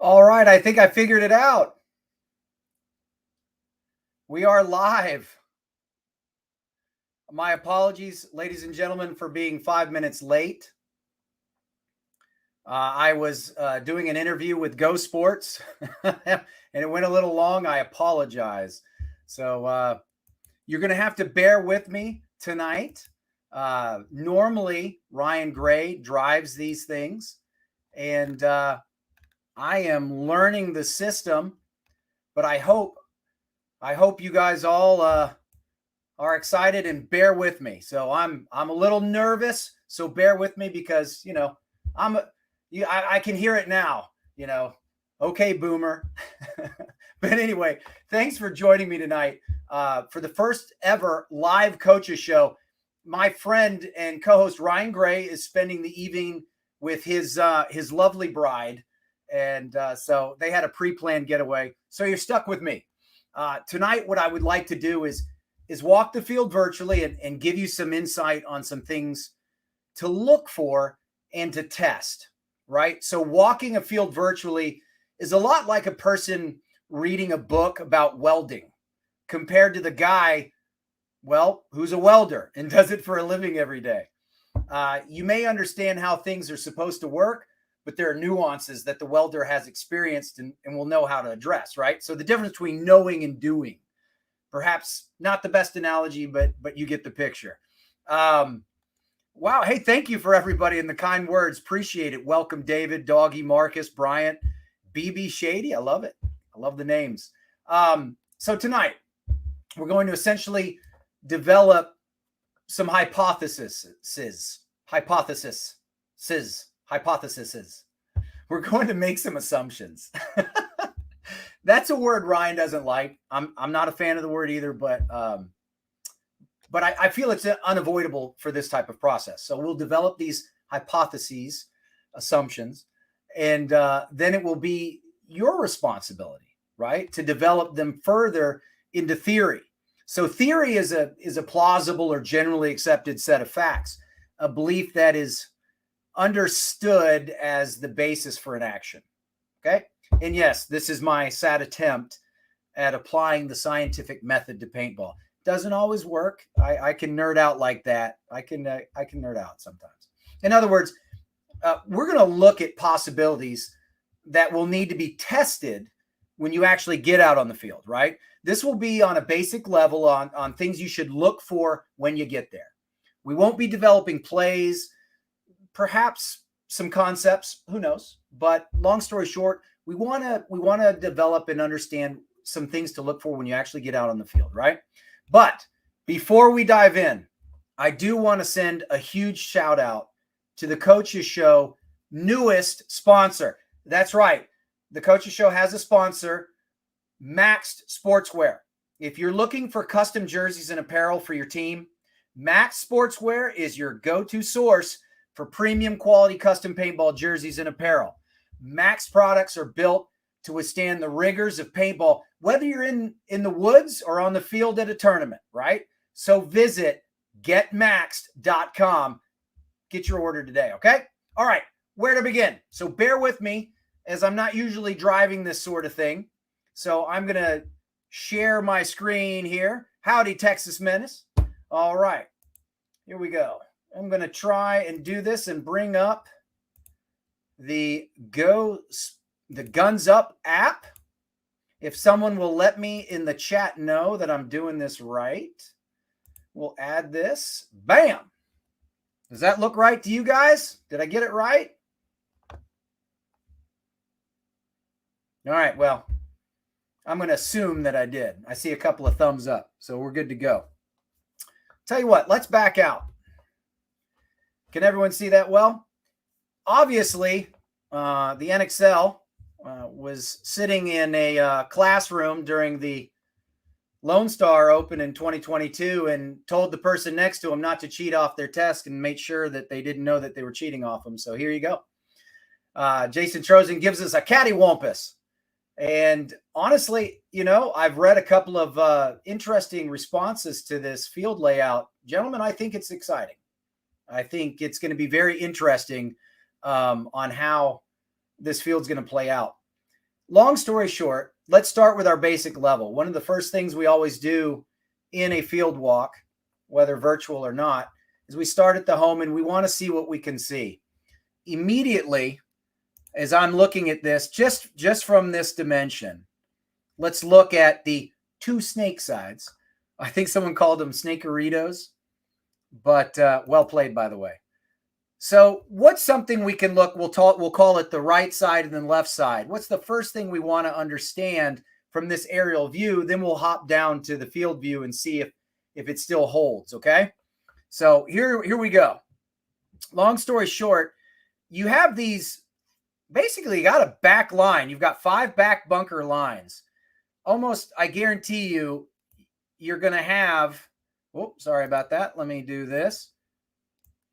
All right, I think I figured it out. We are live. My apologies, ladies and gentlemen, for being 5 minutes late. I was doing an interview with Go Sports, and it went a little long. I apologize. So you're going to have to bear with me tonight. Normally, Ryan Gray drives these things, and I am learning the system, but I hope you guys all are excited and bear with me. So I'm a little nervous, so bear with me because I can hear it now. Okay, boomer. But anyway, thanks for joining me tonight for the first ever live coaches show. My friend and co-host Ryan Gray is spending the evening with his lovely bride, and so they had a pre-planned getaway. So you're stuck with me. Tonight, what I would like to do is walk the field virtually and give you some insight on some things to look for and to test, right? So walking a field virtually is a lot like a person reading a book about welding compared to the guy, who's a welder and does it for a living every day. You may understand how things are supposed to work, but there are nuances that the welder has experienced and will know how to address, right? So the difference between knowing and doing, perhaps not the best analogy, but you get the picture. Wow. Hey, thank you for everybody in the kind words. Appreciate it. Welcome, David, Doggy, Marcus, Bryant, BB Shady. I love it. I love the names. So tonight we're going to essentially develop some hypotheses. We're going to make some assumptions. That's a word Ryan doesn't like. I'm not a fan of the word either, but I feel it's unavoidable for this type of process. So we'll develop these hypotheses, assumptions, and then it will be your responsibility, right, to develop them further into theory. So theory is a plausible or generally accepted set of facts, a belief that is understood as the basis for an action. Okay. And yes, this is my sad attempt at applying the scientific method to paintball. Doesn't always work. I can nerd out like that. I can nerd out sometimes. In other words, we're going to look at possibilities that will need to be tested when you actually get out on the field, right? This will be on a basic level on things you should look for when you get there. We won't be developing plays, perhaps some concepts, who knows? But long story short, we want to develop and understand some things to look for when you actually get out on the field, right? But before we dive in, I do want to send a huge shout out to the Coaches Show newest sponsor. That's right. The Coaches Show has a sponsor, Maxed Sportswear. If you're looking for custom jerseys and apparel for your team, Maxed Sportswear is your go-to source for premium quality custom paintball jerseys and apparel. Maxed products are built to withstand the rigors of paintball, whether you're in the woods or on the field at a tournament, right? So visit getmaxed.com. Get your order today, okay? All right, where to begin? So bear with me as I'm not usually driving this sort of thing. So I'm going to share my screen here. Howdy, Texas Menace. All right, here we go. I'm going to try and do this and bring up the Guns Up app. If someone will let me in the chat know that I'm doing this right, we'll add this. Bam. Does that look right to you guys? Did I get it right? All right. Well, I'm going to assume that I did. I see a couple of thumbs up, so we're good to go. Tell you what, let's back out. Can everyone see that well? Obviously, the NXL was sitting in a classroom during the Lone Star Open in 2022 and told the person next to him not to cheat off their test and made sure that they didn't know that they were cheating off them. So here you go. Jason Trojan gives us a cattywampus. And honestly, I've read a couple of interesting responses to this field layout. Gentlemen, I think it's exciting. I think it's going to be very interesting on how this field's going to play out. long story short, let's start with our basic level. One of the first things we always do in a field walk, whether virtual or not, is we start at the home and we want to see what we can see. Immediately, as I'm looking at this, just from this dimension, let's look at the two snake sides. I think someone called them snakeritos, but well played, by the way. So what's something we can look, we'll call it the right side and then left side. What's the first thing we want to understand from this aerial view? Then we'll hop down to the field view and see if it still holds, okay? So here we go. Long story short, you have these, basically you got a back line. You've got 5 back bunker lines. Almost, I guarantee you, you're going to have, oh, sorry about that. Let me do this.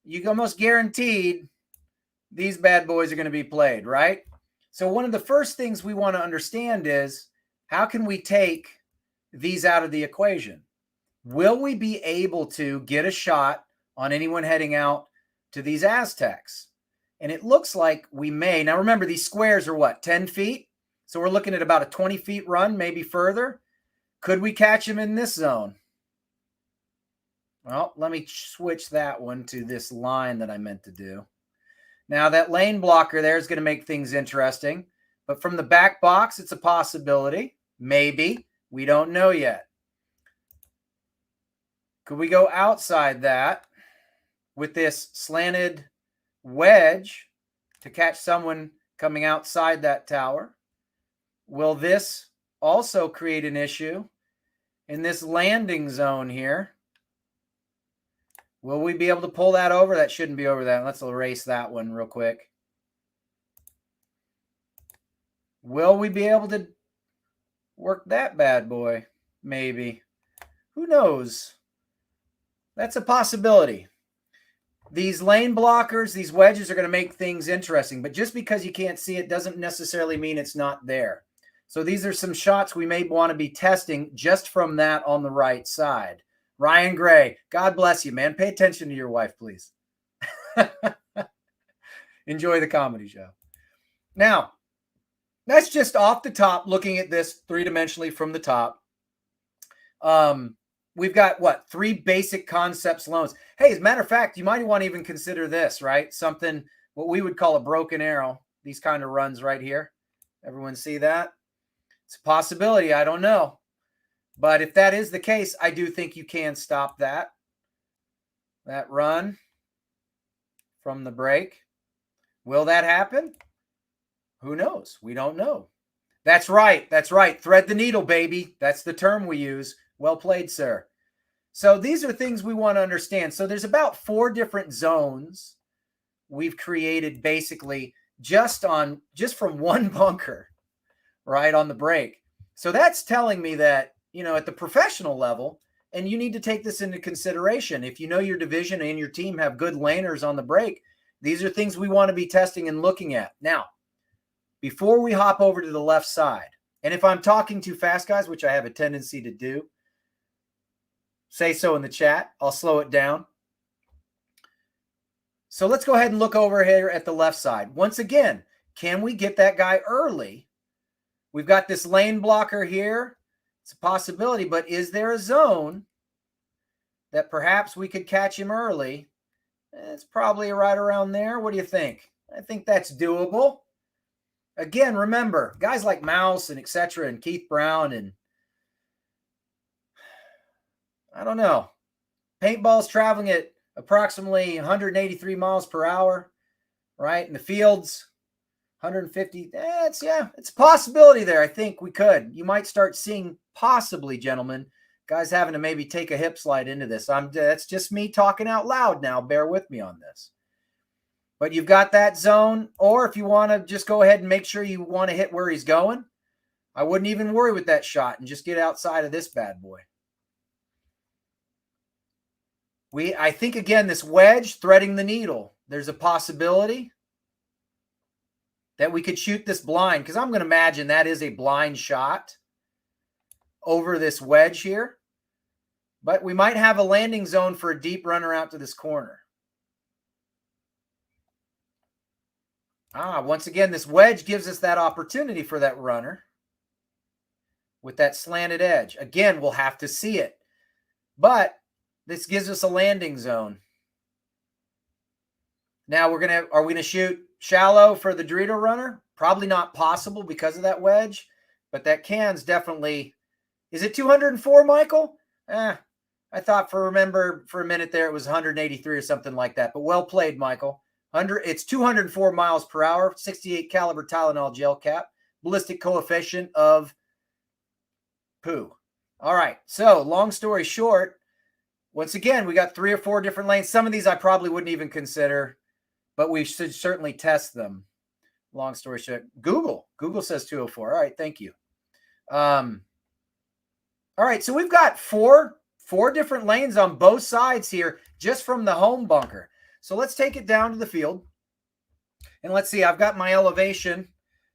You almost guaranteed these bad boys are going to be played, right? So one of the first things we want to understand is, how can we take these out of the equation? Will we be able to get a shot on anyone heading out to these Aztecs? And it looks like we may. Now remember, these squares are what, 10 feet? So we're looking at about a 20 feet run, maybe further. Could we catch him in this zone? Well, let me switch that one to this line that I meant to do. Now, that lane blocker there is going to make things interesting. But from the back box, it's a possibility. Maybe. We don't know yet. Could we go outside that with this slanted wedge to catch someone coming outside that tower? Will this also create an issue in this landing zone here? Will we be able to pull that over? That shouldn't be over that. Let's erase that one real quick. Will we be able to work that bad boy? Maybe. Who knows? That's a possibility. These lane blockers, these wedges are going to make things interesting. But just because you can't see it doesn't necessarily mean it's not there. So these are some shots we may want to be testing just from that on the right side. Ryan Gray, God bless you, man. Pay attention to your wife, please. Enjoy the comedy show. Now, that's just off the top, looking at this three-dimensionally from the top. We've got, what, 3 basic concepts loans. Hey, as a matter of fact, you might want to even consider this, right? Something, what we would call a broken arrow. These kind of runs right here. Everyone see that? It's a possibility. I don't know. But if that is the case, I do think you can stop that run from the break. Will that happen? Who knows? We don't know. That's right. That's right. Thread the needle, baby. That's the term we use. Well played, sir. So these are things we want to understand. So there's about 4 different zones we've created basically just from one bunker, right, on the break. So that's telling me that, you know, at the professional level, and you need to take this into consideration. If you know your division and your team have good laners on the break, these are things we want to be testing and looking at. Now, before we hop over to the left side, and if I'm talking too fast, guys, which I have a tendency to do, say so in the chat. I'll slow it down. So let's go ahead and look over here at the left side. Once again, can we get that guy early? We've got this lane blocker here. It's a possibility, but is there a zone that perhaps we could catch him early? It's probably right around there. What do you think? I think that's doable. Again, remember, guys like Mouse and etc. and Keith Brown and I don't know. Paintball's traveling at approximately 183 miles per hour, right? In the fields, 150. It's a possibility there. I think we could. You might start seeing possibly, gentlemen, guys having to maybe take a hip slide into this. That's just me talking out loud now. Bear with me on this. But you've got that zone, or if you want to just go ahead and make sure you want to hit where he's going, I wouldn't even worry with that shot and just get outside of this bad boy. I think, again, this wedge threading the needle, there's a possibility that we could shoot this blind, because I'm going to imagine that is a blind shot over this wedge here. But we might have a landing zone for a deep runner out to this corner. Once again, this wedge gives us that opportunity for that runner with that slanted edge. Again, we'll have to see it, but this gives us a landing zone. Now are we gonna shoot shallow for the Dorito runner? Probably not possible because of that wedge, but that can's definitely. Is it 204, Michael? I thought for a minute there it was 183 or something like that. But well played, Michael. It's 204 miles per hour, 68 caliber Tylenol gel cap, ballistic coefficient of poo. All right. So long story short, once again, we got 3 or 4 different lanes. Some of these I probably wouldn't even consider, but we should certainly test them. Long story short, Google says 204. All right. Thank you. All right. So we've got four different lanes on both sides here just from the home bunker. So let's take it down to the field. And let's see, I've got my elevation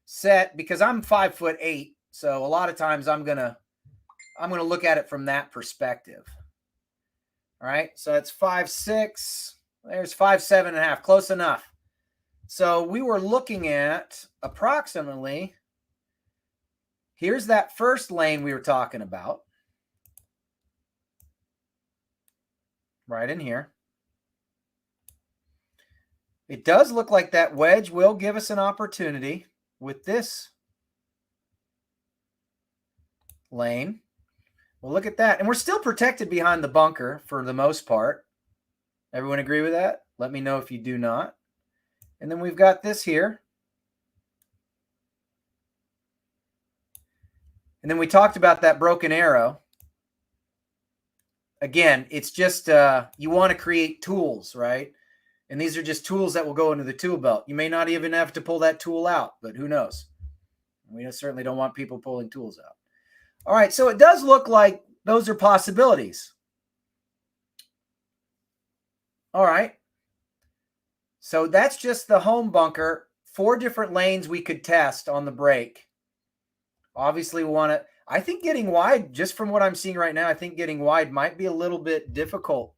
set because I'm 5'8". So a lot of times I'm going to look at it from that perspective. All right. So it's 5'6". There's 5'7.5". Close enough. So we were looking at approximately, here's that first lane we were talking about. Right in here. It does look like that wedge will give us an opportunity with this lane. Well, look at that. And we're still protected behind the bunker for the most part. Everyone agree with that? Let me know if you do not. And then we've got this here. And then we talked about that broken arrow. Again, it's just you want to create tools, right? And these are just tools that will go into the tool belt. You may not even have to pull that tool out, but who knows? We certainly don't want people pulling tools out. All right, so it does look like those are possibilities. All right. So that's just the home bunker. 4 different lanes we could test on the break. Obviously, we want to. I think getting wide, just from what I'm seeing right now, I think getting wide might be a little bit difficult.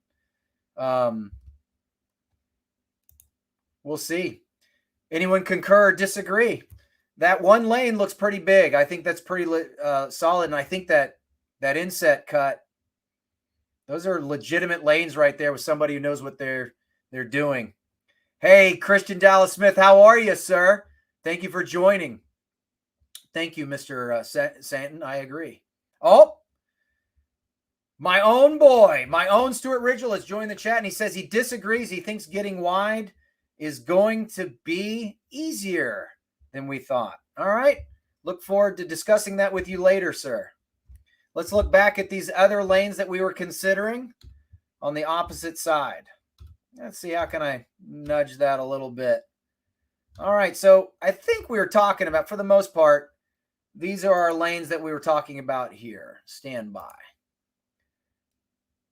We'll see. Anyone concur or disagree? That one lane looks pretty big. I think that's pretty solid. And I think that inset cut, those are legitimate lanes right there with somebody who knows what they're doing. Hey, Christian Dallas Smith, how are you, sir? Thank you for joining. Thank you, Mr. Santon. I agree. Oh, my own boy, my own Stuart Ridgel has joined the chat, and he says he disagrees. He thinks getting wide is going to be easier than we thought. All right. Look forward to discussing that with you later, sir. Let's look back at these other lanes that we were considering on the opposite side. Let's see, how can I nudge that a little bit? All right. So I think we were talking about, for the most part, these are our lanes that we were talking about here. Stand by.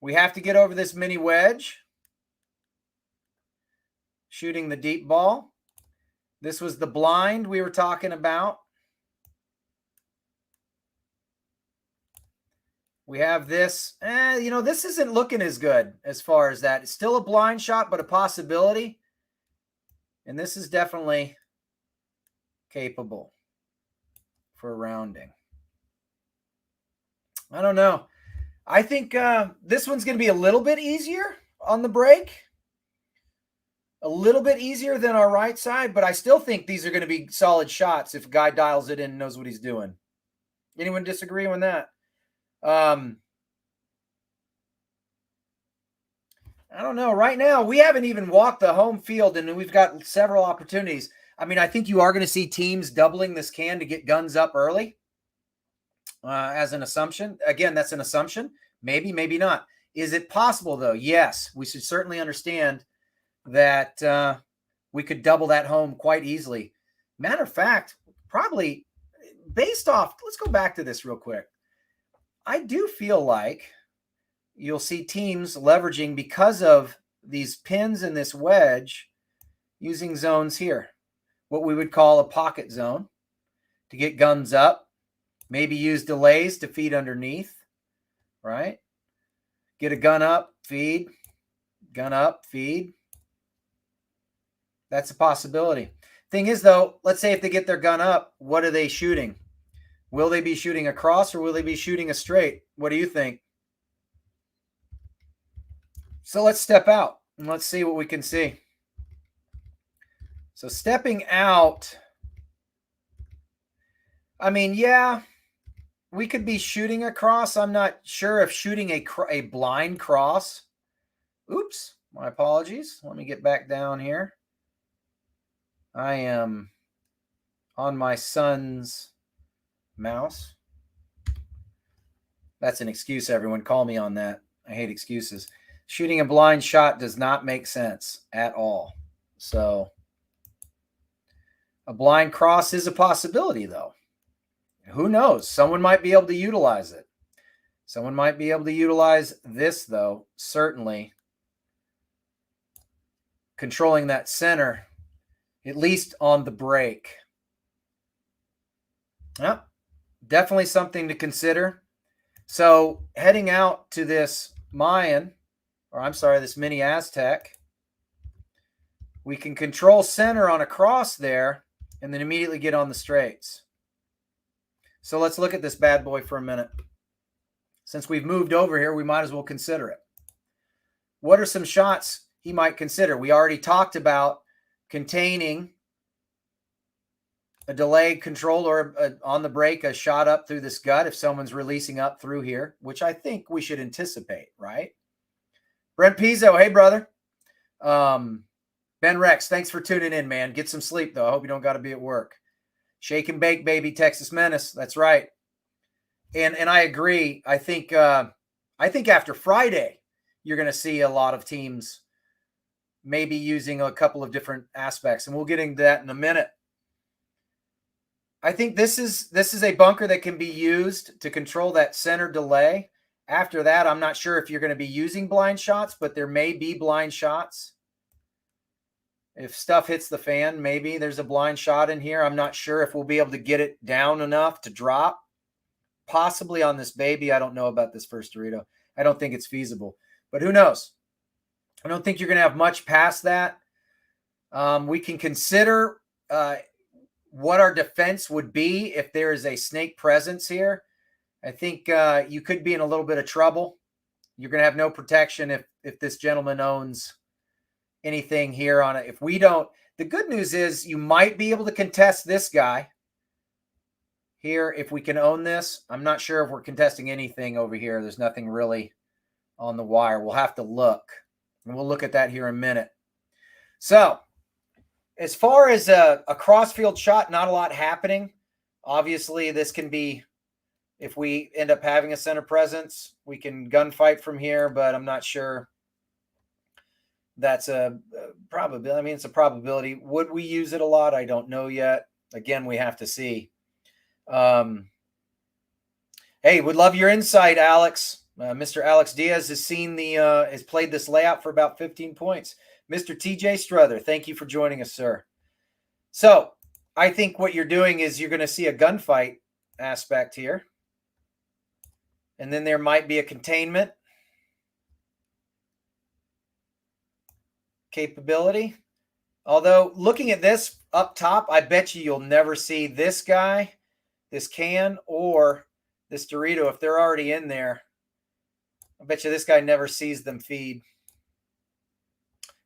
We have to get over this mini wedge. Shooting the deep ball. This was the blind we were talking about. We have this. This isn't looking as good as far as that. It's still a blind shot, but a possibility. And this is definitely capable for rounding. I don't know. I think this one's going to be a little bit easier on the break. A little bit easier than our right side, but I still think these are going to be solid shots if a guy dials it in and knows what he's doing. Anyone disagree on that? I don't know. Right now, we haven't even walked the home field, and we've got several opportunities. I mean, I think you are going to see teams doubling this can to get guns up early as an assumption. Again, that's an assumption. Maybe, maybe not. Is it possible, though? Yes. We should certainly understand that we could double that home quite easily. Matter of fact, probably based off, let's go back to this real quick. I do feel like you'll see teams leveraging, because of these pins and this wedge, using zones here, what we would call a pocket zone, to get guns up, maybe use delays to feed underneath, right? Get a gun up, feed, gun up, feed. That's a possibility. Thing is, though, let's say if they get their gun up, what are they shooting? Will they be shooting across or will they be shooting a straight? What do you think? So let's step out and let's see what we can see. So stepping out, I mean, yeah, we could be shooting across. I'm not sure if shooting a blind cross. Oops, my apologies. Let me get back down here. I am on my son's mouse. That's an excuse, everyone. Call me on that. I hate excuses. Shooting a blind shot does not make sense at all. So a blind cross is a possibility, though. Who knows? Someone might be able to utilize it. Someone might be able to utilize this, though, certainly. Controlling that center, at least on the break. Yep, definitely something to consider. So heading out to this Mayan, or I'm sorry, this mini Aztec, we can control center on a cross there and then immediately get on the straights. So let's look at this bad boy for a minute. Since we've moved over here, we might as well consider it. What are some shots he might consider? We already talked about containing a delayed control or on the break, a shot up through this gut if someone's releasing up through here, which I think we should anticipate, right? Brent Pizzo, hey, brother. Ben Rex, thanks for tuning in, man. Get some sleep, though. I hope you don't got to be at work. Shake and bake, baby, Texas Menace. That's right. And I agree. I think after Friday, you're going to see a lot of teams maybe using a couple of different aspects, and we'll get into that in a minute. I think this is a bunker that can be used to control that center delay. After that, I'm not sure if you're going to be using blind shots, but there may be blind shots. If stuff hits the fan, maybe there's a blind shot in here. I'm not sure if we'll be able to get it down enough to drop. Possibly on this baby. I don't know about this first Dorito. I don't think it's feasible, but who knows? I don't think you're going to have much past that. We can consider what our defense would be if there is a snake presence here. I think you could be in a little bit of trouble. You're going to have no protection if this gentleman owns anything here on it. If we don't, the good news is you might be able to contest this guy here if we can own this. I'm not sure if we're contesting anything over here. There's nothing really on the wire. We'll have to look, and we'll look at that here in a minute. So as far as a crossfield shot, not a lot happening. Obviously, this can be, if we end up having a center presence, we can gunfight from here, but I'm not sure that's a probability. I mean, it's a probability. Would we use it a lot? I don't know yet. Again, we have to see. Hey, would love your insight, Alex. Mr. Alex Diaz has has played this layout for about 15 points. Mr. TJ Struther, thank you for joining us, sir. So I think what you're doing is you're going to see a gunfight aspect here. And then there might be a containment capability. Although looking at this up top, I bet you'll never see this guy, this can, or this Dorito. If they're already in there, I bet you this guy never sees them feed.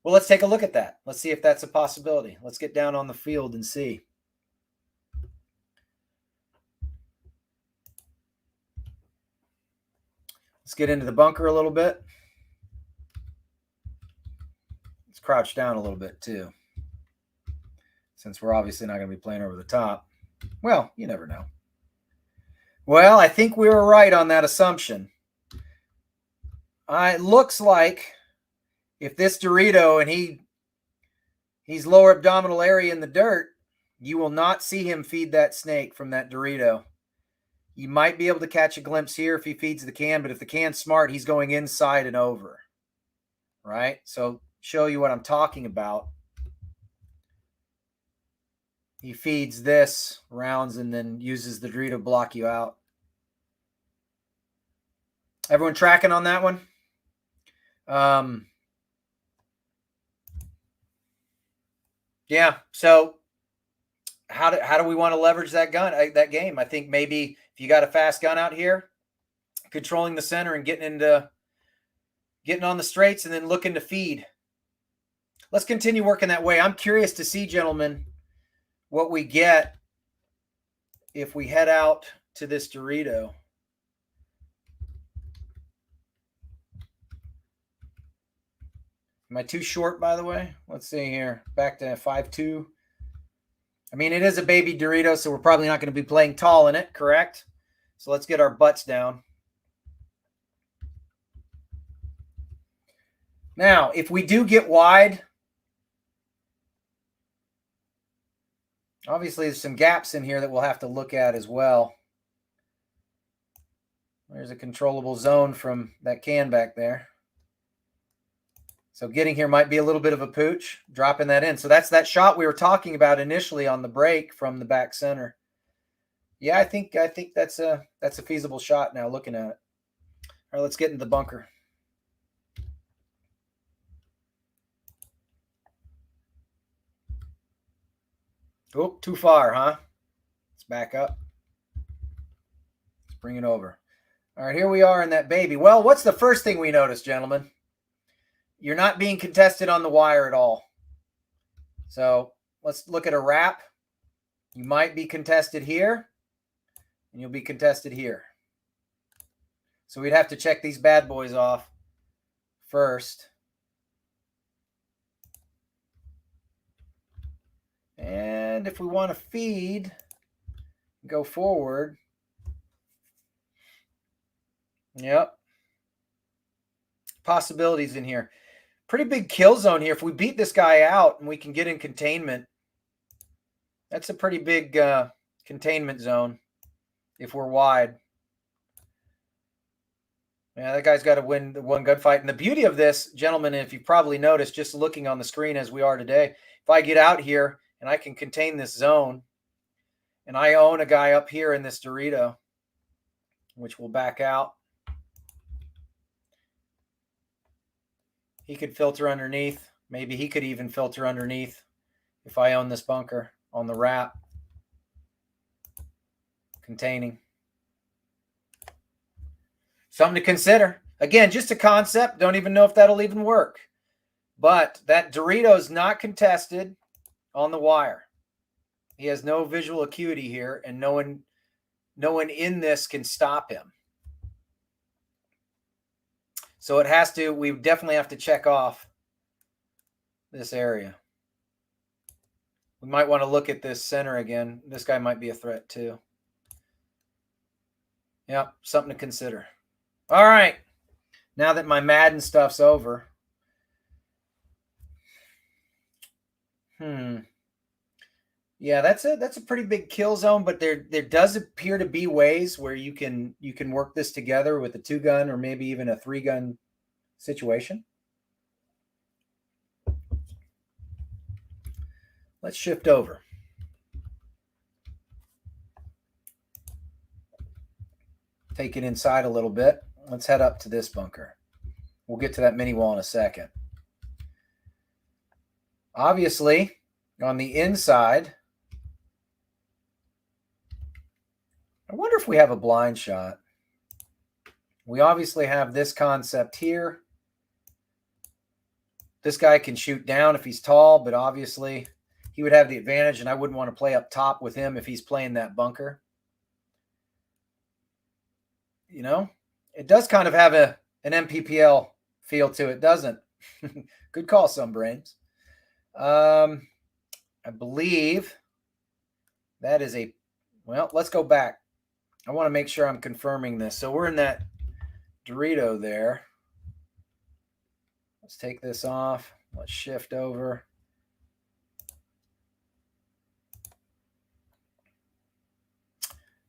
Well, let's take a look at that. Let's see if that's a possibility. Let's get down on the field and see. Let's get into the bunker a little bit. Let's crouch down a little bit too, since we're obviously not going to be playing over the top. Well, you never know. Well, I think we were right on that assumption. It looks like if this Dorito and he's lower abdominal area in the dirt, you will not see him feed that snake from that Dorito. You might be able to catch a glimpse here if he feeds the can, but if the can's smart, he's going inside and over, right? So show you what I'm talking about. He feeds this rounds and then uses the Dorito to block you out. Everyone tracking on that one? Yeah, so how do we want to leverage that that game? I think maybe if you got a fast gun out here, controlling the center and getting on the straights and then looking to feed. Let's continue working that way. I'm curious to see, gentlemen, what we get if we head out to this Dorito. Am I too short, by the way? Let's see here. Back to 5'2". I mean, it is a baby Dorito, so we're probably not going to be playing tall in it, correct? So let's get our butts down. Now, if we do get wide, obviously there's some gaps in here that we'll have to look at as well. There's a controllable zone from that can back there. So getting here might be a little bit of a pooch, dropping that in. So that's that shot we were talking about initially on the break from the back center. Yeah, I think that's a feasible shot now looking at it. All right, let's get into the bunker. Oh, too far, huh? Let's back up. Let's bring it over. All right, here we are in that baby. Well, what's the first thing we notice, gentlemen? You're not being contested on the wire at all. So let's look at a wrap. You might be contested here, and you'll be contested here. So we'd have to check these bad boys off first. And if we want to feed, go forward. Yep. Possibilities in here. Pretty big kill zone here. If we beat this guy out and we can get in containment, that's a pretty big containment zone if we're wide. Yeah, that guy's got to win the one gunfight. And the beauty of this, gentlemen, if you've probably noticed, just looking on the screen as we are today, if I get out here and I can contain this zone, and I own a guy up here in this Dorito, which will back out. He could filter underneath. Maybe he could even filter underneath if I own this bunker on the wrap. Containing. Something to consider. Again, just a concept. Don't even know if that'll even work. But that Dorito is not contested on the wire. He has no visual acuity here, and no one in this can stop him. So it has to, we definitely have to check off this area. We might want to look at this center again. This guy might be a threat too. Yep, something to consider. All right. Now that my Madden stuff's over. Yeah, that's a pretty big kill zone, but there does appear to be ways where you can work this together with a 2-gun or maybe even a 3-gun situation. Let's shift over. Take it inside a little bit. Let's head up to this bunker. We'll get to that mini wall in a second. Obviously, on the inside, I wonder if we have a blind shot. We obviously have this concept here. This guy can shoot down if he's tall, but obviously he would have the advantage, and I wouldn't want to play up top with him if he's playing that bunker. You know, it does kind of have an MPPL feel to it, doesn't it? Good call, some brains. I believe that is a, well, let's go back. I want to make sure I'm confirming this. So we're in that Dorito there. Let's take this off. Let's shift over.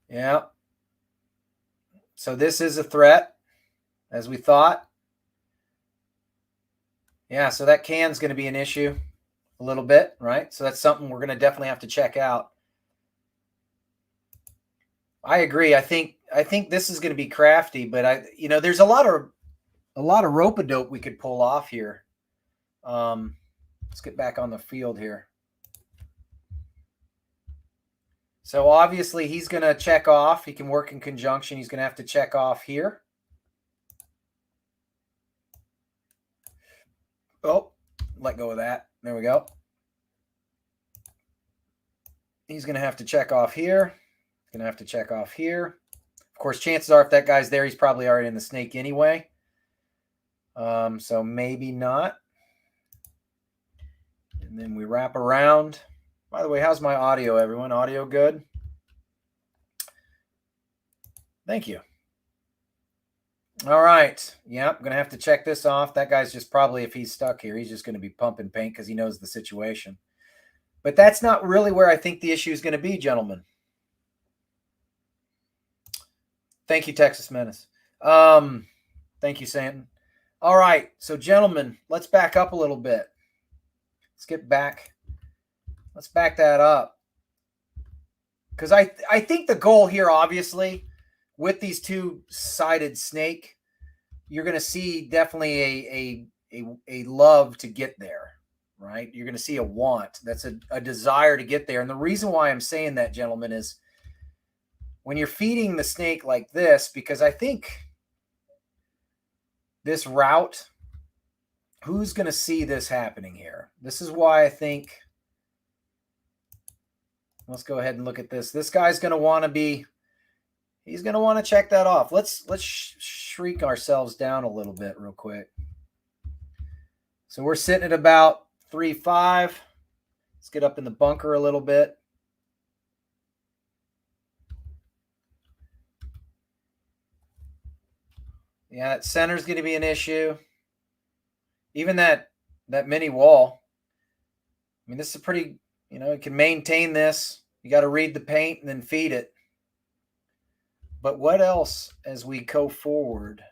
Yeah. So this is a threat, as we thought. Yeah, so that can's going to be an issue a little bit, right? So that's something we're going to definitely have to check out. I agree. I think this is going to be crafty, but there's a lot of rope-a-dope we could pull off here. Let's get back on the field here. So obviously he's going to check off. He can work in conjunction. He's going to have to check off here. Oh, let go of that. There we go. He's going to have to check off here. He's going to have to check off here. Of course, chances are if that guy's there, he's probably already in the snake anyway. So maybe not. And then we wrap around. By the way, how's my audio, everyone? Audio good? Thank you. All right. Yep, I'm going to have to check this off. That guy's just probably, if he's stuck here, he's just going to be pumping paint because he knows the situation. But that's not really where I think the issue is going to be, gentlemen. Thank you, Texas Menace. Thank you, Santon. All right. So, gentlemen, let's back up a little bit. Let's get back. Let's back that up. Because I think the goal here, obviously, with these two-sided snake, you're going to see definitely a love to get there, right? You're going to see a want. That's a desire to get there. And the reason why I'm saying that, gentlemen, is when you're feeding the snake like this, because I think this route, who's going to see this happening here? This is why I think, let's go ahead and look at this. This guy's going to want to be, he's going to want to check that off. Let's shrink ourselves down a little bit real quick. So we're sitting at about 3.5. Let's get up in the bunker a little bit. Yeah, that center's going to be an issue. Even that mini wall. I mean, this is a pretty, it can maintain this. You got to read the paint and then feed it. But what else as we go forward?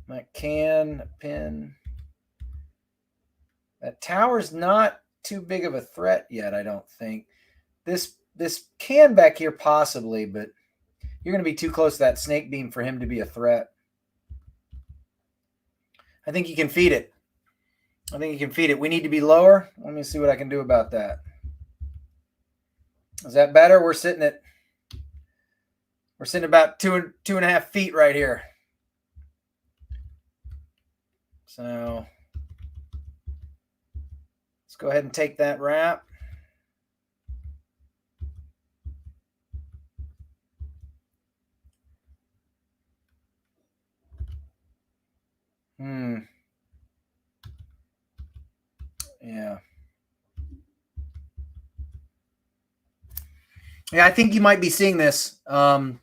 That pin. That tower's not too big of a threat yet, I don't think. This can back here possibly, but you're going to be too close to that snake beam for him to be a threat. I think you can feed it. We need to be lower. Let me see what I can do about that. Is that better? We're sitting about 2.5 feet right here. So let's go ahead and take that wrap. Yeah, I think you might be seeing this. I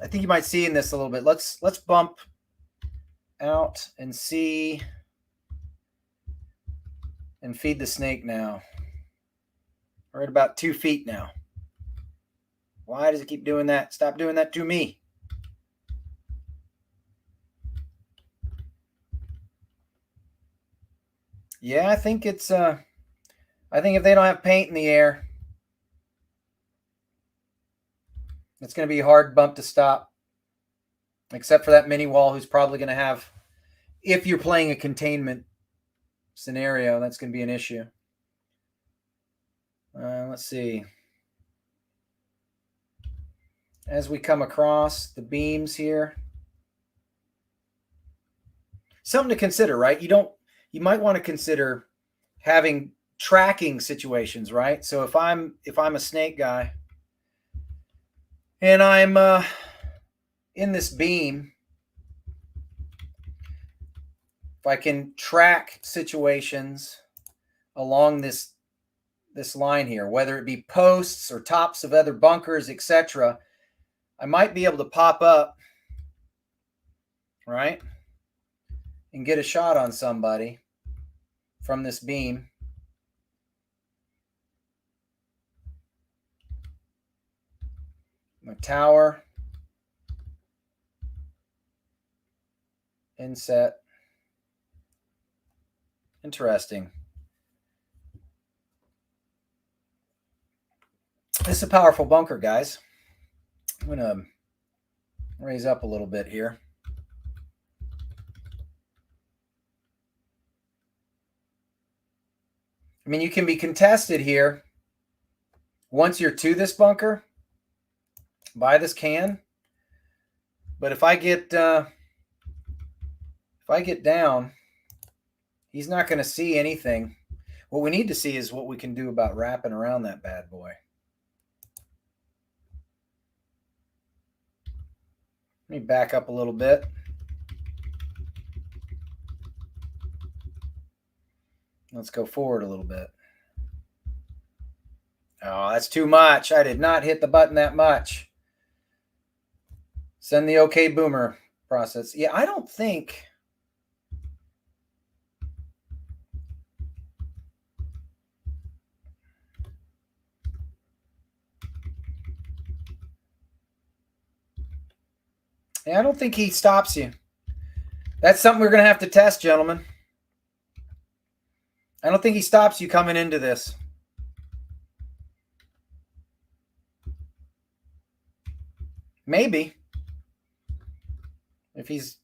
think you might see in this a little bit. Let's bump out and see and feed the snake now. We're at about 2 feet now. Why does it keep doing that? Stop doing that to me. Yeah, I think it's I think if they don't have paint in the air, it's going to be a hard bump to stop. Except for that mini wall who's probably going to have, if you're playing a containment scenario, that's going to be an issue. Let's see. As we come across the beams here, something to consider, right? You might want to consider having tracking situations, right? So if I'm a snake guy and I'm in this beam, if I can track situations along this line here, whether it be posts or tops of other bunkers, etc., I might be able to pop up, right, and get a shot on somebody from this beam. My tower, inset. Interesting. This is a powerful bunker, guys. I'm going to raise up a little bit here. I mean, you can be contested here. once you're to this bunker, buy this can. But if I get down, he's not going to see anything. What we need to see is what we can do about wrapping around that bad boy. Let me back up a little bit. Let's go forward a little bit. Oh, that's too much. I did not hit the button that much. Send the OK boomer process. Yeah, I don't think. Yeah, I don't think he stops you. That's something we're going to have to test, gentlemen. I don't think he stops you coming into this. Maybe. If he's,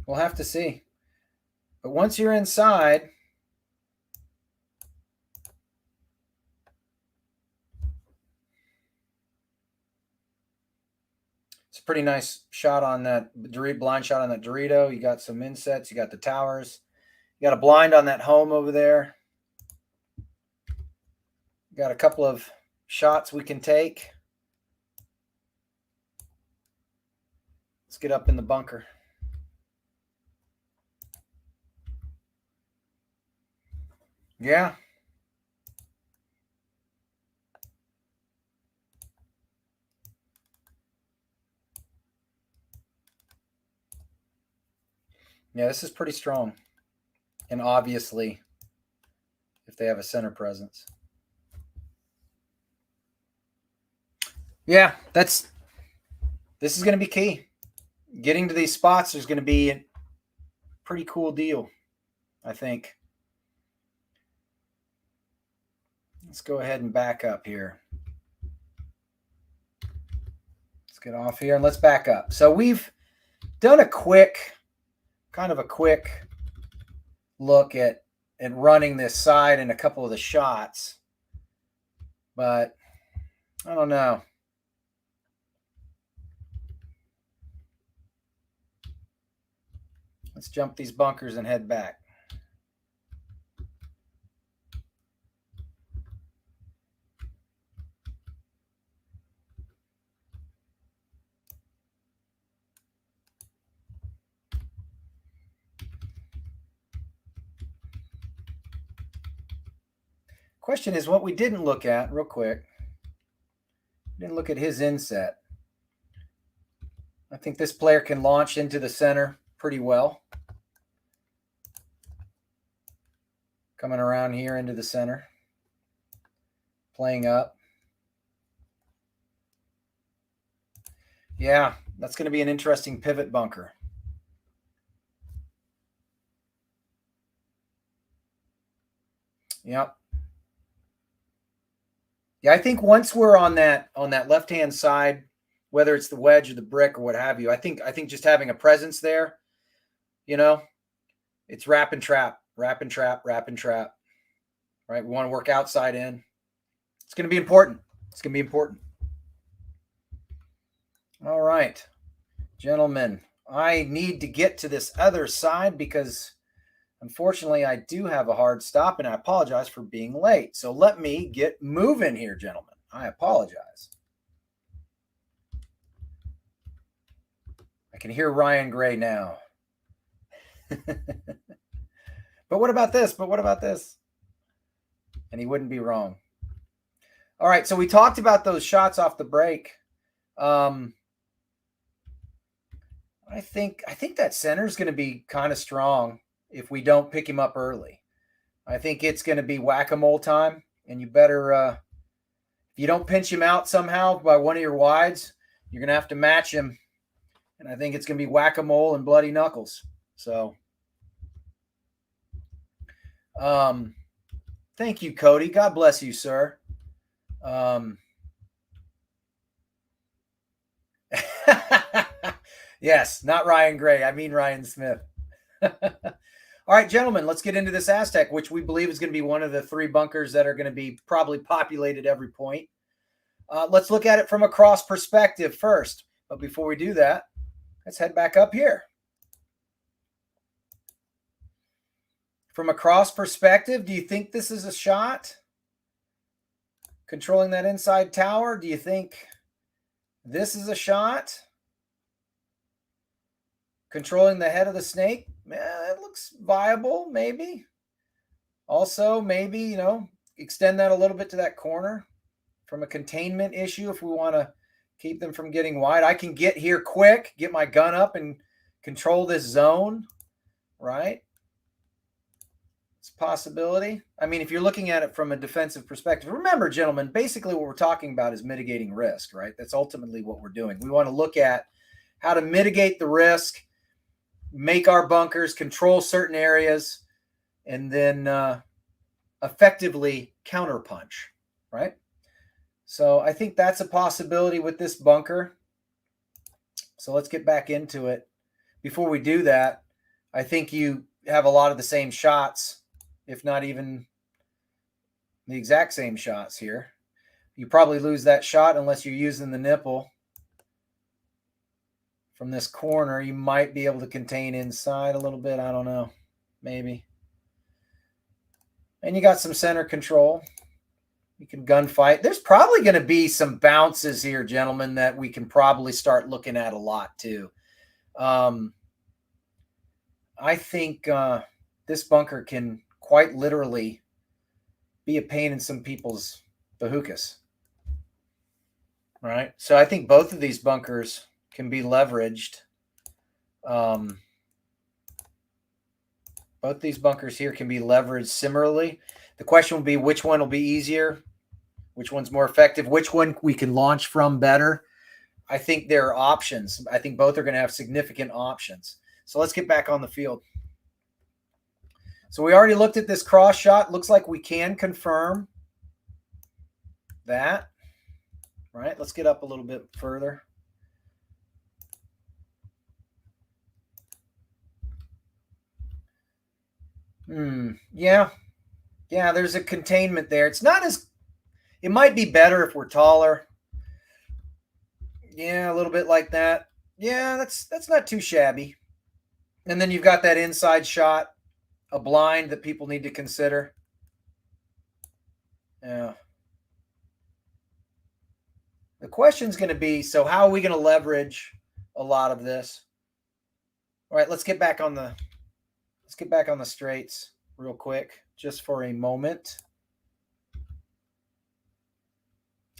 we'll have to see. But once you're inside, it's a pretty nice shot on that blind shot on that Dorito. You got some insets. You got the towers. You got a blind on that home over there. You got a couple of shots we can take. Let's get up in the bunker. Yeah. Yeah, this is pretty strong. And obviously, if they have a center presence. Yeah, this is going to be key. Getting to these spots is going to be a pretty cool deal, I think. Let's go ahead and back up here. Let's get off here and let's back up. So we've done a quick look at running this side and a couple of the shots, but I don't know. Let's jump these bunkers and head back. Question is what we didn't look at real quick. We didn't look at his inset. I think this player can launch into the center pretty well. Coming around here into the center. Playing up. Yeah, that's going to be an interesting pivot bunker. Yep. Yeah, I think once we're on that left-hand side, whether it's the wedge or the brick or what have you, I think just having a presence there, it's wrap and trap, wrap and trap, wrap and trap. Right? We want to work outside in. It's going to be important. It's going to be important. All right, gentlemen, I need to get to this other side because unfortunately I do have a hard stop and I apologize for being late. So let me get moving here, gentlemen. I apologize. I can hear Ryan Gray now. But what about this? But what about this? And he wouldn't be wrong. All right, so we talked about those shots off the break. I think that center is going to be kind of strong if we don't pick him up early. I think it's going to be whack-a-mole time, and you better, if you don't pinch him out somehow by one of your wides, you're going to have to match him, and I think it's going to be whack-a-mole and bloody knuckles. So, thank you, Cody. God bless you, sir. Yes, not Ryan Gray. I mean Ryan Smith. All right, gentlemen, let's get into this Aztec, which we believe is going to be one of the 3 bunkers that are going to be probably populated every point. Let's look at it from a cross perspective first. But before we do that, let's head back up here. From a cross perspective, do you think this is a shot? Controlling that inside tower, do you think this is a shot? Controlling the head of the snake, it looks viable, maybe. Also, maybe, you know, extend that a little bit to that corner from a containment issue if we want to keep them from getting wide. I can get here quick, get my gun up and control this zone, right? It's a possibility. I mean, if you're looking at it from a defensive perspective, remember, gentlemen, basically what we're talking about is mitigating risk, right? That's ultimately what we're doing. We want to look at how to mitigate the risk, make our bunkers, control certain areas, and then effectively counterpunch, right? So I think that's a possibility with this bunker. So let's get back into it. Before we do that, I think you have a lot of the same shots, if not even the exact same shots here. You probably lose that shot unless you're using the nipple. From this corner, you might be able to contain inside a little bit. I don't know. Maybe. And you got some center control. You can gunfight. There's probably going to be some bounces here, gentlemen, that we can probably start looking at a lot too. I think this bunker can quite literally be a pain in some people's bahukas. All right. So I think both of these bunkers can be leveraged. Both these bunkers here can be leveraged similarly. The question will be which one will be easier, which one's more effective, which one we can launch from better. I think there are options. I think both are going to have significant options. So let's get back on the field. So we already looked at this cross shot. Looks like we can confirm that. All right, let's get up a little bit further. Yeah, there's a containment there. It's not as, it might be better if we're taller. Yeah, a little bit like that. Yeah, that's not too shabby. And then you've got that inside shot, a blind that people need to consider. Yeah. The question's going to be, so how are we going to leverage a lot of this? All right, let's get back on the straights real quick, just for a moment.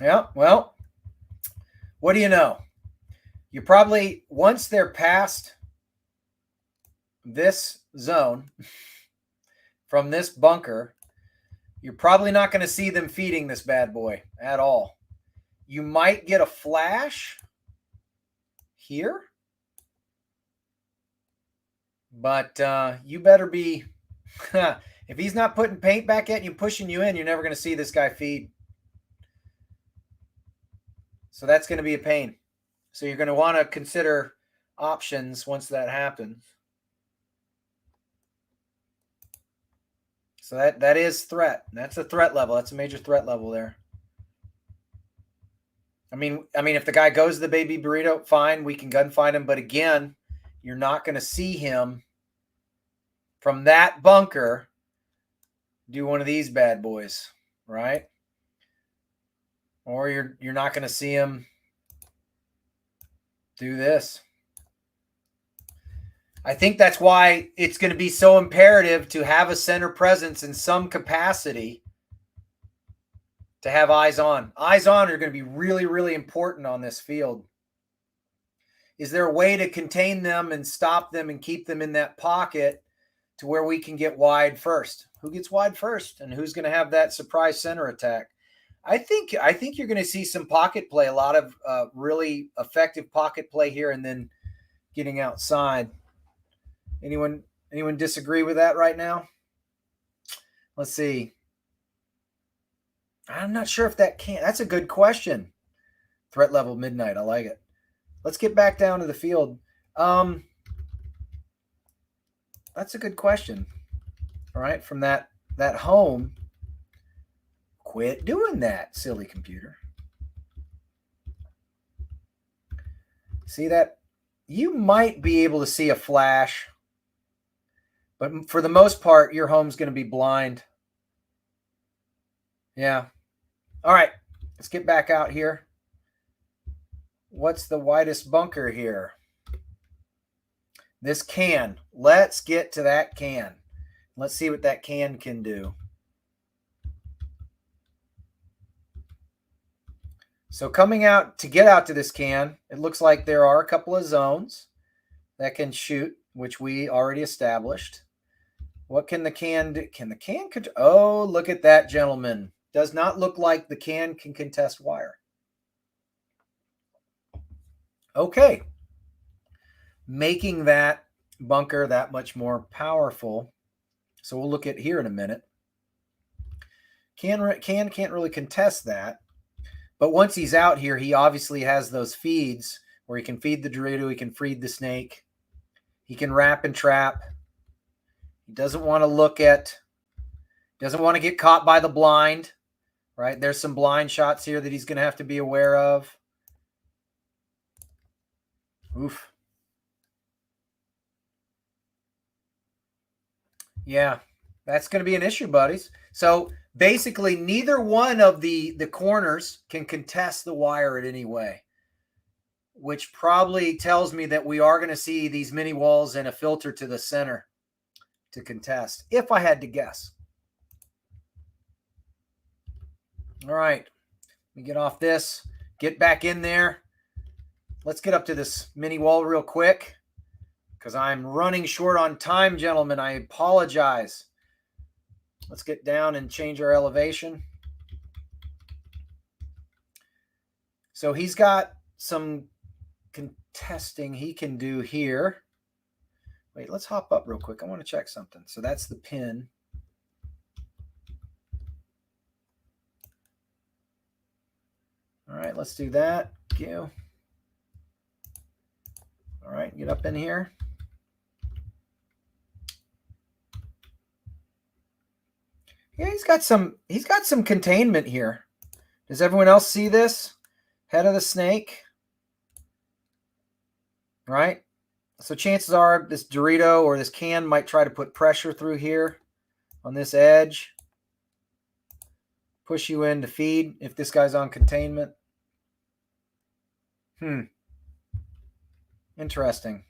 Yeah, well, what do you know? You probably, once they're past this zone from this bunker, you're probably not going to see them feeding this bad boy at all. You might get a flash here, but you better be, if he's not putting paint back at you, pushing you in, you're never going to see this guy feed. So that's going to be a pain. So you're going to want to consider options once that happens. So that is threat. That's a threat level. That's a major threat level there. I mean, if the guy goes to the baby burrito, fine, we can gunfight him. But again, you're not going to see him from that bunker do one of these bad boys, right? Or you're not going to see him do this. I think that's why it's going to be so imperative to have a center presence in some capacity, to have eyes on. Eyes on are going to be really, really important on this field. Is there a way to contain them and stop them and keep them in that pocket to where we can get wide first? Who gets wide first, and who's going to have that surprise center attack? I think you're going to see some pocket play, a lot of really effective pocket play here, and then getting outside. Anyone disagree with that right now? Let's see. I'm not sure if that can. That's a good question. Threat level midnight. I like it. Let's get back down to the field. That's a good question. All right, from that home. Quit doing that, silly computer. See that? You might be able to see a flash, but for the most part, your home's going to be blind. Yeah. All right, let's get back out here. What's the widest bunker here? This can. Let's get to that can. Let's see what that can do. So coming out, to get out to this can, it looks like there are a couple of zones that can shoot, which we already established. What can the can do? Can the can, oh, look at that, gentlemen. Does not look like the can contest wire. Okay. Making that bunker that much more powerful. So we'll look at here in a minute. Can can't really contest that. But once he's out here, he obviously has those feeds where he can feed the Dorito, he can feed the snake, he can wrap and trap. He doesn't want to get caught by the blind, right? There's some blind shots here that he's going to have to be aware of. Oof. Yeah, that's going to be an issue, buddies. So basically, neither one of the corners can contest the wire in any way, which probably tells me that we are going to see these mini walls and a filter to the center to contest, if I had to guess. All right, let me get off this, get back in there. Let's get up to this mini wall real quick because I'm running short on time, gentlemen. I apologize. Let's get down and change our elevation. So he's got some contesting he can do here. Wait, let's hop up real quick. I want to check something. So that's the pin. All right, let's do that. Thank you. All right, get up in here. Yeah, he's got some containment here. Does everyone else see this? Head of the snake. Right? So chances are this Dorito or this can might try to put pressure through here on this edge. Push you in to feed if this guy's on containment. Interesting.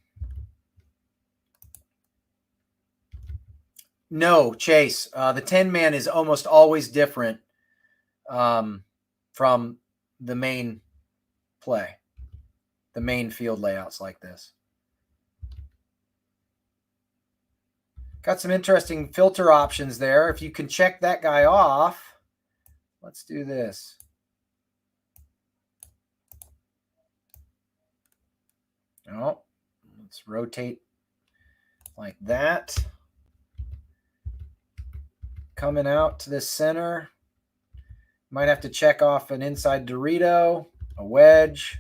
No, Chase. The 10-man is almost always different from the main play, the main field layouts like this. Got some interesting filter options there. If you can check that guy off, let's do this. Oh, let's rotate like that. Coming out to this center. Might have to check off an inside Dorito, a wedge.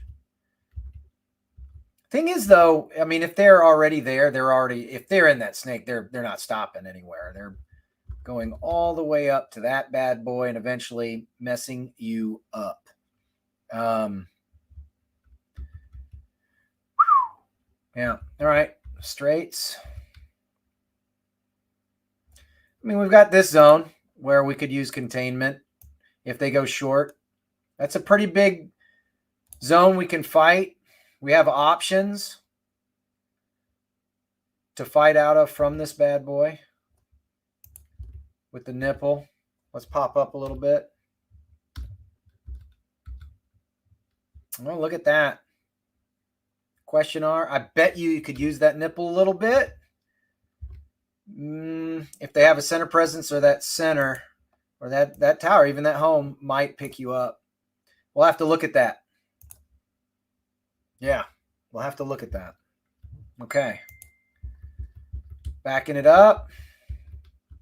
Thing is, though, I mean, if they're already there, if they're in that snake, they're not stopping anywhere. They're going all the way up to that bad boy and eventually messing you up. Yeah. All right. Straights. I mean, we've got this zone where we could use containment if they go short. That's a pretty big zone we can fight. We have options to fight out of from this bad boy with the nipple. Let's pop up a little bit. Oh, look at that. Question R. I bet you could use that nipple a little bit. If they have a center presence or that center or that tower, even that home might pick you up. We'll have to look at that. Yeah, we'll have to look at that. Okay. Backing it up.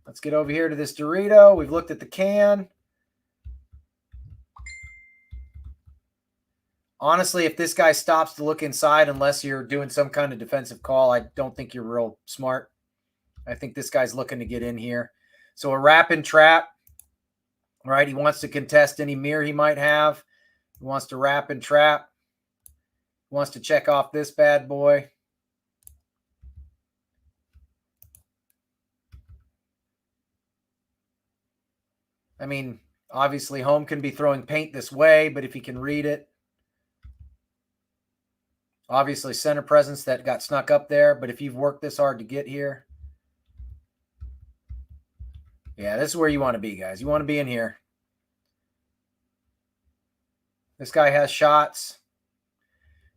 Let's get over here to this Dorito. We've looked at the can. Honestly, if this guy stops to look inside, unless you're doing some kind of defensive call, I don't think you're real smart. I think this guy's looking to get in here. So a wrap and trap, right? He wants to contest any mirror he might have. He wants to wrap and trap. He wants to check off this bad boy. I mean, obviously home can be throwing paint this way, but if he can read it. Obviously center presence that got snuck up there, but if you've worked this hard to get here. Yeah, this is where you want to be, guys. You want to be in here. This guy has shots.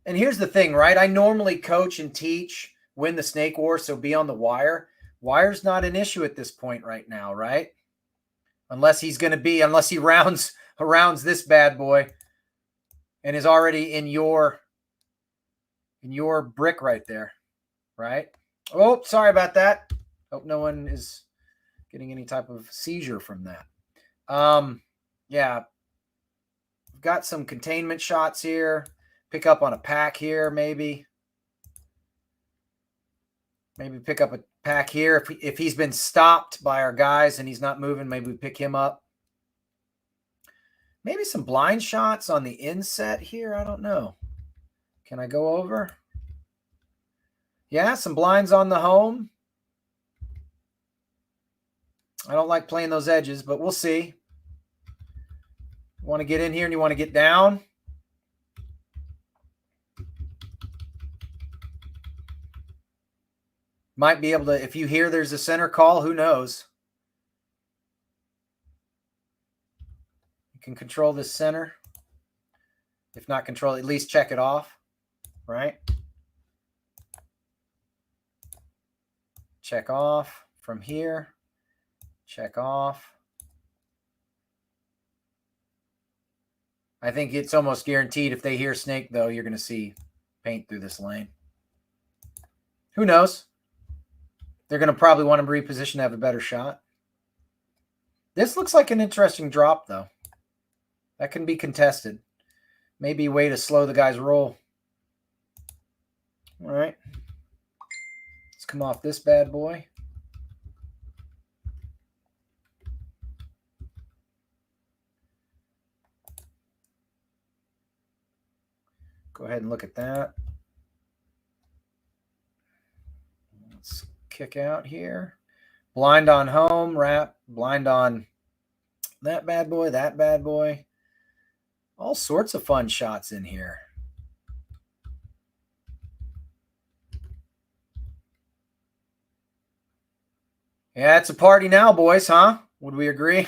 And here's the thing, right? I normally coach and teach win the snake war, so be on the wire. Wire's not an issue at this point right now, right? Unless he rounds this bad boy and is already in your brick right there, right? Oh, sorry about that. Hope no one is getting any type of seizure from that. Yeah. We've got some containment shots here. Pick up on a pack here, maybe. Maybe pick up a pack here. If he's been stopped by our guys and he's not moving, maybe we pick him up. Maybe some blind shots on the inset here. I don't know. Can I go over? Yeah, some blinds on the home. I don't like playing those edges, but we'll see. You want to get in here and you want to get down. Might be able to, if you hear there's a center call, who knows? You can control this center. If not control, at least check it off, right? Check off from here. Check off. I think it's almost guaranteed if they hear snake, though, you're going to see paint through this lane. Who knows? They're going to probably want to reposition to have a better shot. This looks like an interesting drop, though. That can be contested. Maybe a way to slow the guy's roll. All right. Let's come off this bad boy. Go ahead and look at that. Let's kick out here. Blind on home, wrap, blind on that bad boy, that bad boy. All sorts of fun shots in here. Yeah, it's a party now, boys, huh? Would we agree?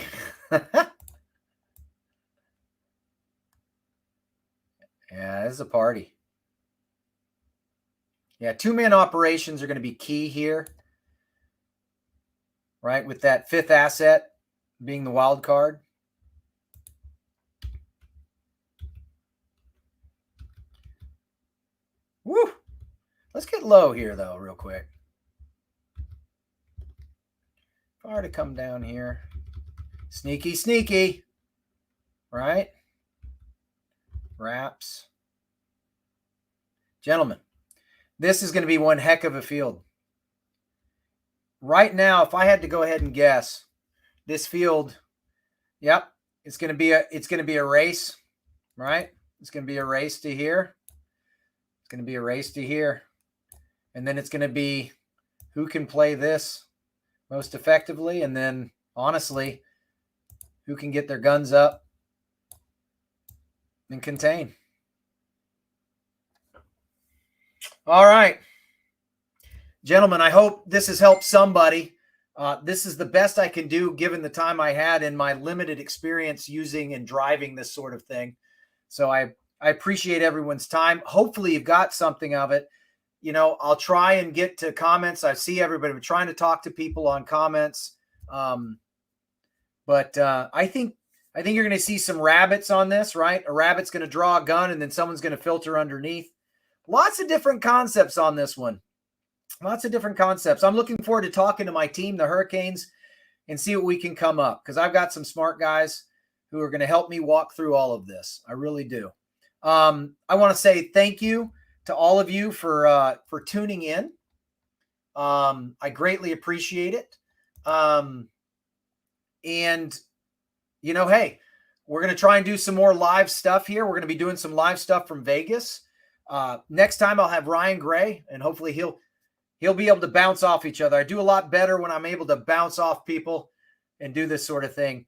Yeah, this is a party. Yeah, two-man operations are going to be key here, right? With that fifth asset being the wild card. Woo! Let's get low here, though, real quick. If I were to come down here, sneaky, sneaky, right? Wraps. Gentlemen, this is going to be one heck of a field. Right now, if I had to go ahead and guess, this field, yep, it's going to be a race, right? It's going to be a race to here. It's going to be a race to here. And then it's going to be who can play this most effectively, and then honestly, who can get their guns up and contain. All right. Gentlemen, I hope this has helped somebody. This is the best I can do given the time I had in my limited experience using and driving this sort of thing. So I appreciate everyone's time. Hopefully you've got something of it. You know, I'll try and get to comments. I see everybody. We're trying to talk to people on comments. But I think you're going to see some rabbits on this, right? A rabbit's going to draw a gun and then someone's going to filter underneath. Lots of different concepts on this one. Lots of different concepts. I'm looking forward to talking to my team, the Hurricanes, and see what we can come up, because I've got some smart guys who are going to help me walk through all of this. I really do. I want to say thank you to all of you for tuning in. I greatly appreciate it. And, hey, we're going to try and do some more live stuff here. We're going to be doing some live stuff from Vegas. Next time I'll have Ryan Gray, and hopefully he'll be able to bounce off each other. I do a lot better when I'm able to bounce off people and do this sort of thing.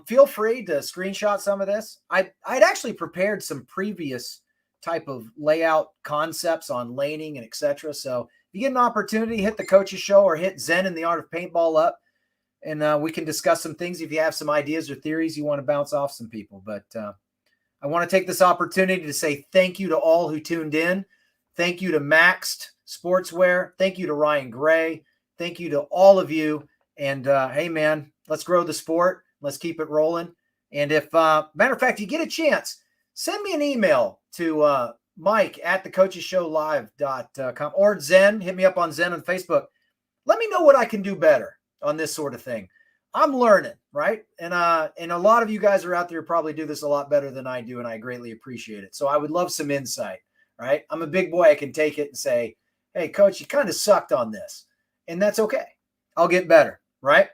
Feel free to screenshot some of this. I'd actually prepared some previous type of layout concepts on laning and etc. So if you get an opportunity, hit the Coach's Show or hit Zen in the Art of Paintball up, and we can discuss some things if you have some ideas or theories you want to bounce off some people. But I want to take this opportunity to say thank you to all who tuned in. Thank you to Maxed Sportswear. Thank you to Ryan Gray. Thank you to all of you. And hey, man, let's grow the sport. Let's keep it rolling. And if, matter of fact, you get a chance, send me an email to Mike at thecoachesshowlive.com or Zen. Hit me up on Zen on Facebook. Let me know what I can do better on this sort of thing. I'm learning, right? And a lot of you guys are out there who probably do this a lot better than I do, and I greatly appreciate it. So I would love some insight, right? I'm a big boy. I can take it and say, hey, coach, you kind of sucked on this. And that's okay. I'll get better, right?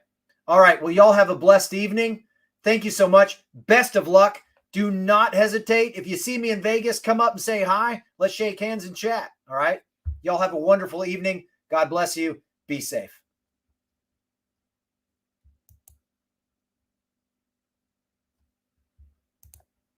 All right. Well, y'all have a blessed evening. Thank you so much. Best of luck. Do not hesitate. If you see me in Vegas, come up and say hi. Let's shake hands and chat. All right. Y'all have a wonderful evening. God bless you. Be safe.